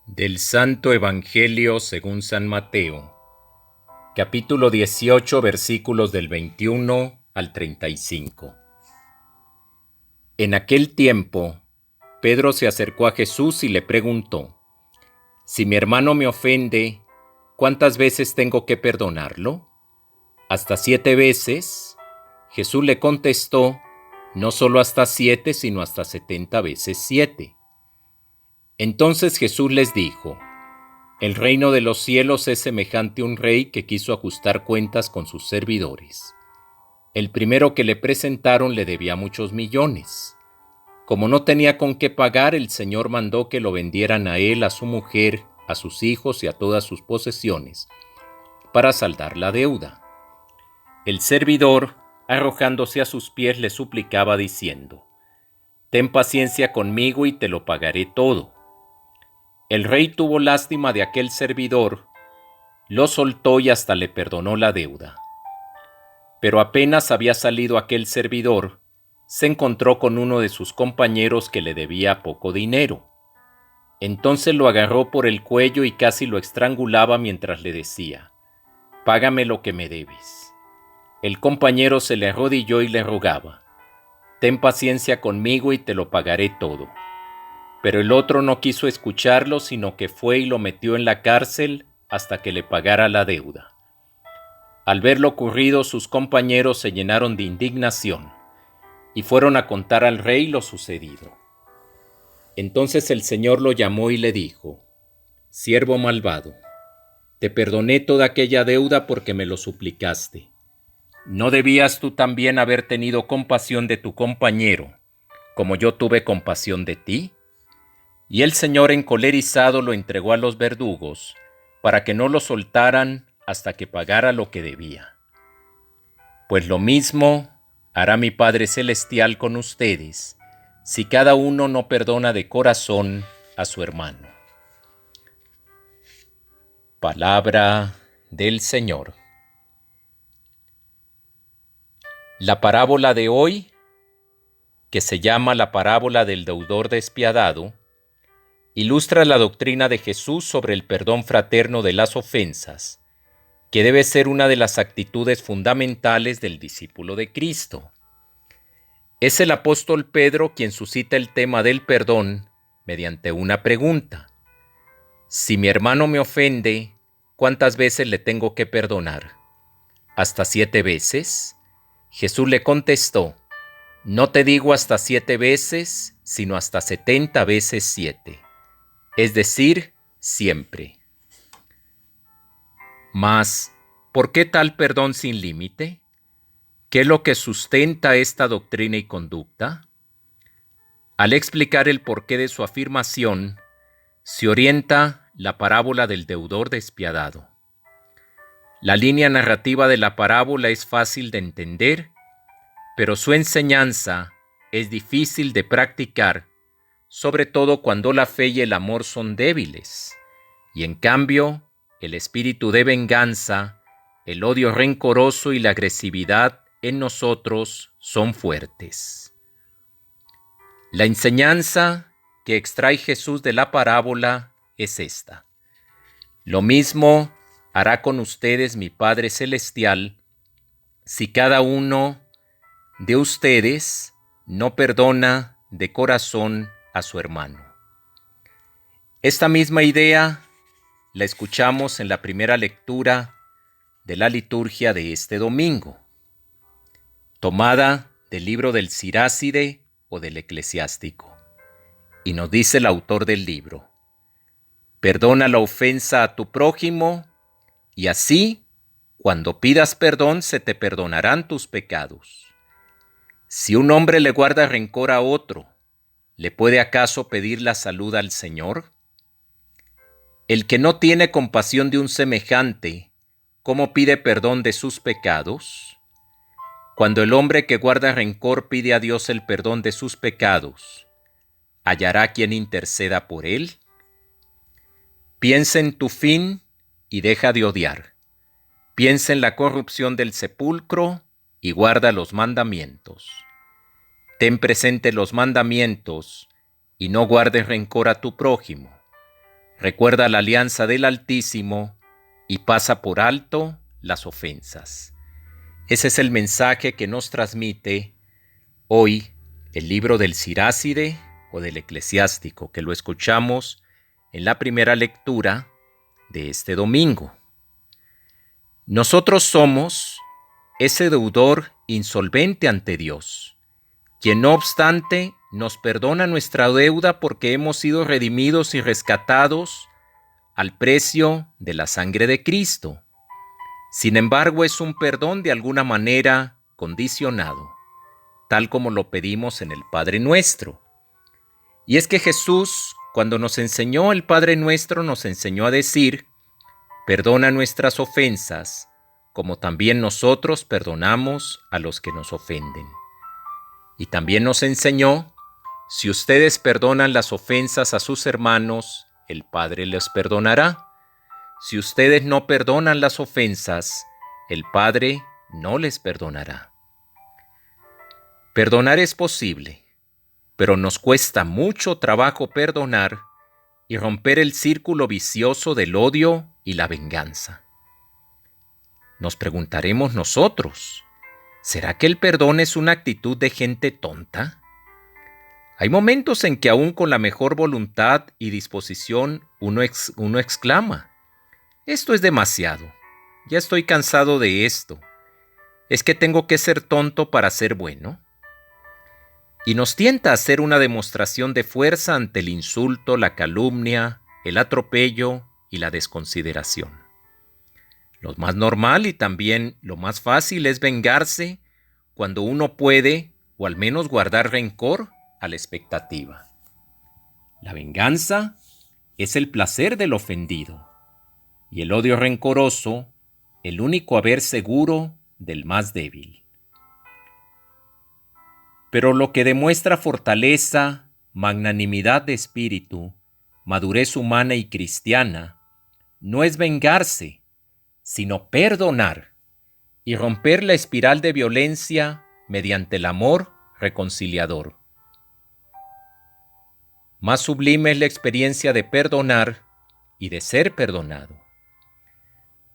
Del Santo Evangelio según San Mateo, capítulo 18, versículos del 21 al 35. En aquel tiempo, Pedro se acercó a Jesús y le preguntó: «Si mi hermano me ofende, ¿cuántas veces tengo que perdonarlo? ¿Hasta 7 veces?» Jesús le contestó: «No solo hasta 7, sino hasta 70 veces 7». Entonces Jesús les dijo: «El reino de los cielos es semejante a un rey que quiso ajustar cuentas con sus servidores. El primero que le presentaron le debía muchos millones. Como no tenía con qué pagar, el Señor mandó que lo vendieran a él, a su mujer, a sus hijos y a todas sus posesiones, para saldar la deuda. El servidor, arrojándose a sus pies, le suplicaba diciendo: «Ten paciencia conmigo y te lo pagaré todo». El rey tuvo lástima de aquel servidor, lo soltó y hasta le perdonó la deuda. Pero apenas había salido aquel servidor, se encontró con uno de sus compañeros que le debía poco dinero. Entonces lo agarró por el cuello y casi lo estrangulaba mientras le decía: «Págame lo que me debes». El compañero se le arrodilló y le rogaba: «Ten paciencia conmigo y te lo pagaré todo». Pero el otro no quiso escucharlo, sino que fue y lo metió en la cárcel hasta que le pagara la deuda. Al ver lo ocurrido, sus compañeros se llenaron de indignación y fueron a contar al rey lo sucedido. Entonces el Señor lo llamó y le dijo: «Siervo malvado, te perdoné toda aquella deuda porque me lo suplicaste. ¿No debías tú también haber tenido compasión de tu compañero, como yo tuve compasión de ti?» Y el Señor, encolerizado, lo entregó a los verdugos, para que no lo soltaran hasta que pagara lo que debía. Pues lo mismo hará mi Padre Celestial con ustedes, si cada uno no perdona de corazón a su hermano. Palabra del Señor. La parábola de hoy, que se llama la parábola del deudor despiadado, ilustra la doctrina de Jesús sobre el perdón fraterno de las ofensas, que debe ser una de las actitudes fundamentales del discípulo de Cristo. Es el apóstol Pedro quien suscita el tema del perdón mediante una pregunta: «Si mi hermano me ofende, ¿cuántas veces le tengo que perdonar? ¿Hasta 7 veces?» Jesús le contestó: «No te digo hasta 7 veces, sino hasta 70 veces 7. Es decir, siempre». Mas, ¿por qué tal perdón sin límite? ¿Qué es lo que sustenta esta doctrina y conducta? Al explicar el porqué de su afirmación, se orienta la parábola del deudor despiadado. La línea narrativa de la parábola es fácil de entender, pero su enseñanza es difícil de practicar, sobre todo cuando la fe y el amor son débiles, y en cambio, el espíritu de venganza, el odio rencoroso y la agresividad en nosotros son fuertes. La enseñanza que extrae Jesús de la parábola es esta: «Lo mismo hará con ustedes mi Padre Celestial si cada uno de ustedes no perdona de corazón a su hermano». Esta misma idea la escuchamos en la primera lectura de la liturgia de este domingo, tomada del libro del Siráside o del Eclesiástico. Y nos dice el autor del libro: «Perdona la ofensa a tu prójimo, y así, cuando pidas perdón, se te perdonarán tus pecados. Si un hombre le guarda rencor a otro, ¿le puede acaso pedir la salud al Señor? El que no tiene compasión de un semejante, ¿cómo pide perdón de sus pecados? Cuando el hombre que guarda rencor pide a Dios el perdón de sus pecados, ¿hallará quien interceda por él? Piensa en tu fin y deja de odiar. Piensa en la corrupción del sepulcro y guarda los mandamientos. Ten presente los mandamientos y no guardes rencor a tu prójimo. recuerda la alianza del Altísimo y pasa por alto las ofensas. Ese es el mensaje que nos transmite hoy el libro del Siráside o del Eclesiástico, que lo escuchamos en la primera lectura de este domingo. Nosotros somos ese deudor insolvente ante Dios, quien no obstante nos perdona nuestra deuda porque hemos sido redimidos y rescatados al precio de la sangre de Cristo. Sin embargo, es un perdón de alguna manera condicionado, tal como lo pedimos en el Padre Nuestro. Y es que Jesús, cuando nos enseñó el Padre Nuestro, nos enseñó a decir: perdona nuestras ofensas, como también nosotros perdonamos a los que nos ofenden. Y también nos enseñó: si ustedes perdonan las ofensas a sus hermanos, el Padre les perdonará. Si ustedes no perdonan las ofensas, el Padre no les perdonará. Perdonar es posible, pero nos cuesta mucho trabajo perdonar y romper el círculo vicioso del odio y la venganza. Nos preguntaremos nosotros: ¿será que el perdón es una actitud de gente tonta? Hay momentos en que aún con la mejor voluntad y disposición uno exclama: esto es demasiado, ya estoy cansado de esto, ¿es que tengo que ser tonto para ser bueno? Y nos tienta a hacer una demostración de fuerza ante el insulto, la calumnia, el atropello y la desconsideración. Lo más normal y también lo más fácil es vengarse cuando uno puede, o al menos guardar rencor a la expectativa. La venganza es el placer del ofendido y el odio rencoroso el único haber seguro del más débil. Pero lo que demuestra fortaleza, magnanimidad de espíritu, madurez humana y cristiana, no es vengarse, sino perdonar y romper la espiral de violencia mediante el amor reconciliador. Más sublime es la experiencia de perdonar y de ser perdonado.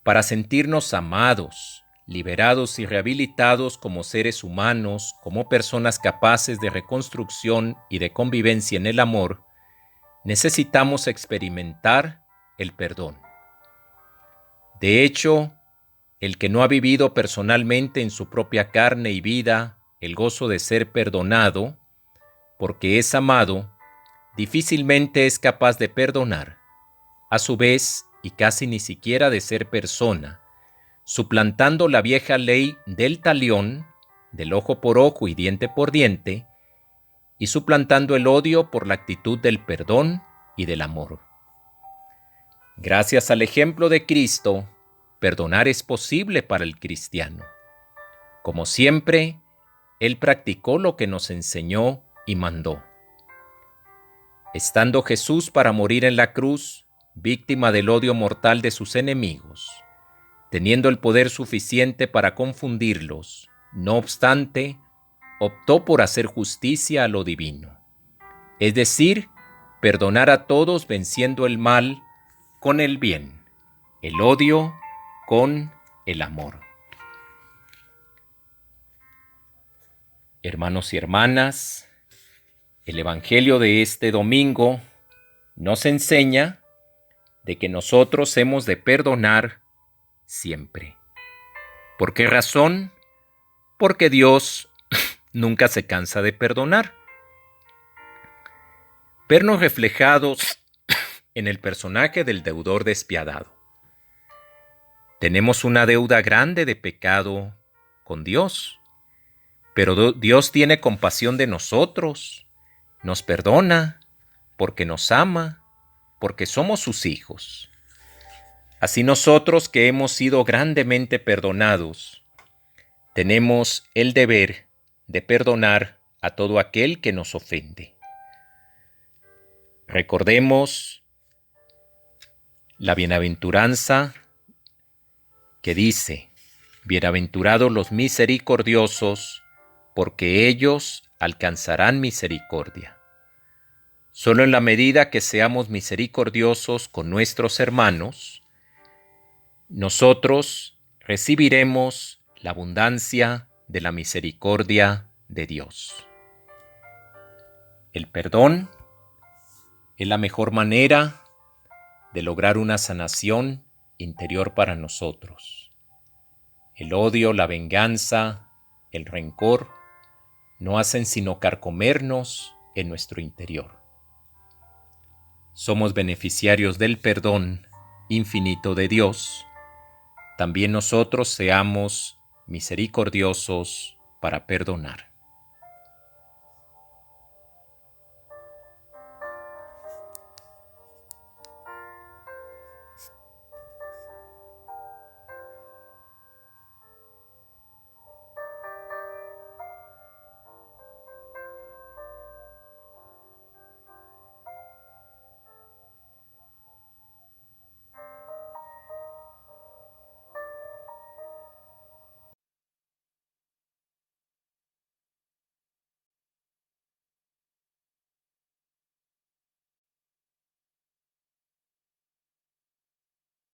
Para sentirnos amados, liberados y rehabilitados como seres humanos, como personas capaces de reconstrucción y de convivencia en el amor, necesitamos experimentar el perdón. De hecho, el que no ha vivido personalmente en su propia carne y vida el gozo de ser perdonado, porque es amado, difícilmente es capaz de perdonar, a su vez, y casi ni siquiera de ser persona, suplantando la vieja ley del talión, del ojo por ojo y diente por diente, y suplantando el odio por la actitud del perdón y del amor. Gracias al ejemplo de Cristo, perdonar es posible para el cristiano. Como siempre, Él practicó lo que nos enseñó y mandó. Estando Jesús para morir en la cruz, víctima del odio mortal de sus enemigos, teniendo el poder suficiente para confundirlos, no obstante, optó por hacer justicia a lo divino, es decir, perdonar a todos venciendo el mal con el bien, el odio con el amor. Hermanos y hermanas, el Evangelio de este domingo nos enseña de que nosotros hemos de perdonar siempre. ¿Por qué razón? Porque Dios nunca se cansa de perdonar. Vernos reflejados en el personaje del deudor despiadado. Tenemos una deuda grande de pecado con Dios, pero Dios tiene compasión de nosotros, nos perdona porque nos ama, porque somos sus hijos. Así nosotros que hemos sido grandemente perdonados, tenemos el deber de perdonar a todo aquel que nos ofende. Recordemos la bienaventuranza que dice: bienaventurados los misericordiosos, porque ellos alcanzarán misericordia. Solo en la medida que seamos misericordiosos con nuestros hermanos, nosotros recibiremos la abundancia de la misericordia de Dios. El perdón es la mejor manera de lograr una sanación interior para nosotros. El odio, la venganza, el rencor no hacen sino carcomernos en nuestro interior. Somos beneficiarios del perdón infinito de Dios. También nosotros seamos misericordiosos para perdonar.